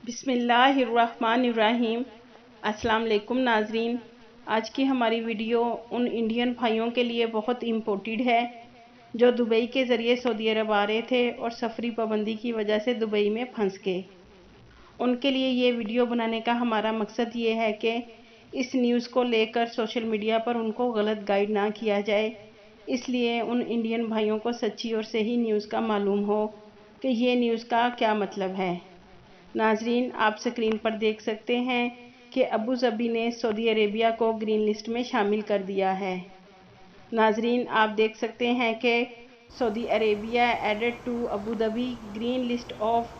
بسم اللہ الرحمن الرحیم۔ السلام علیکم ناظرین، آج کی ہماری ویڈیو ان انڈین بھائیوں کے لیے بہت امپورٹنٹ ہے جو دبئی کے ذریعے سعودی عرب آ رہے تھے اور سفری پابندی کی وجہ سے دبئی میں پھنس گئے۔ ان کے لیے یہ ویڈیو بنانے کا ہمارا مقصد یہ ہے کہ اس نیوز کو لے کر سوشل میڈیا پر ان کو غلط گائیڈ نہ کیا جائے، اس لیے ان انڈین بھائیوں کو سچی اور صحیح نیوز کا معلوم ہو کہ یہ نیوز کا کیا مطلب ہے۔ ناظرین، آپ سکرین پر دیکھ سکتے ہیں کہ ابوظبی نے سعودی عربیہ کو گرین لسٹ میں شامل کر دیا ہے۔ ناظرین، آپ دیکھ سکتے ہیں کہ Saudi Arabia added to Abu Dhabi green list of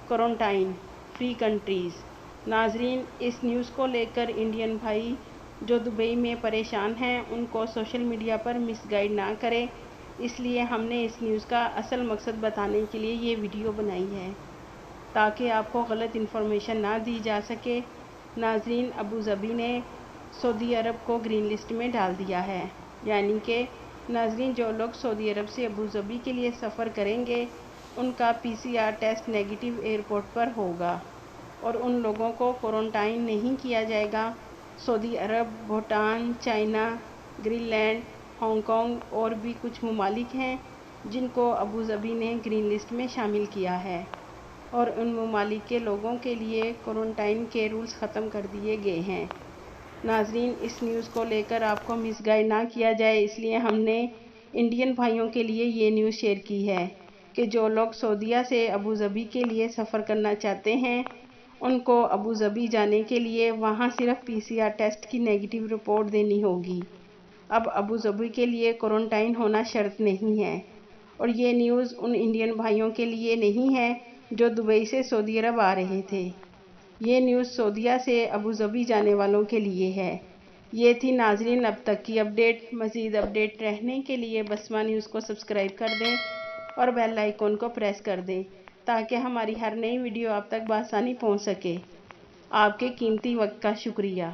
quarantine free countries. ناظرین، اس نیوز کو لے کر انڈین بھائی جو دبئی میں پریشان ہیں ان کو سوشل میڈیا پر مس گائیڈ نہ کریں، اس لیے ہم نے اس نیوز کا اصل مقصد بتانے کے لیے یہ ویڈیو بنائی ہے تاکہ آپ کو غلط انفارمیشن نہ دی جا سکے۔ ناظرین، ابوظبی نے سعودی عرب کو گرین لسٹ میں ڈال دیا ہے، یعنی کہ ناظرین جو لوگ سعودی عرب سے ابوظبی کے لیے سفر کریں گے ان کا PCR ٹیسٹ نیگیٹو ایئرپورٹ پر ہوگا اور ان لوگوں کو کوارنٹائن نہیں کیا جائے گا۔ سعودی عرب، Bhutan, China, Greenland, Hong Kong اور بھی کچھ ممالک ہیں جن کو ابوظبی نے گرین لسٹ میں شامل کیا ہے اور ان ممالک کے لوگوں کے لیے کوارنٹائن کے رولز ختم کر دیے گئے ہیں۔ ناظرین، اس نیوز کو لے کر آپ کو مس گائیڈ نہ کیا جائے، اس لیے ہم نے انڈین بھائیوں کے لیے یہ نیوز شیئر کی ہے کہ جو لوگ سعودیہ سے ابوظبی کے لیے سفر کرنا چاہتے ہیں ان کو ابوظبی جانے کے لیے وہاں صرف PCR ٹیسٹ کی نیگیٹو رپورٹ دینی ہوگی۔ اب ابوظبی کے لیے کوارنٹائن ہونا شرط نہیں ہے، اور یہ نیوز ان انڈین بھائیوں کے لیے نہیں ہے جو دبئی سے سعودی عرب آ رہے تھے، یہ نیوز سعودیہ سے ابوظبی جانے والوں کے لیے ہے۔ یہ تھی ناظرین اب تک کی اپڈیٹ۔ مزید اپڈیٹ رہنے کے لیے بسمہ نیوز کو سبسکرائب کر دیں اور بیل آئیکن کو پریس کر دیں تاکہ ہماری ہر نئی ویڈیو آپ تک بآسانی پہنچ سکے۔ آپ کے قیمتی وقت کا شکریہ۔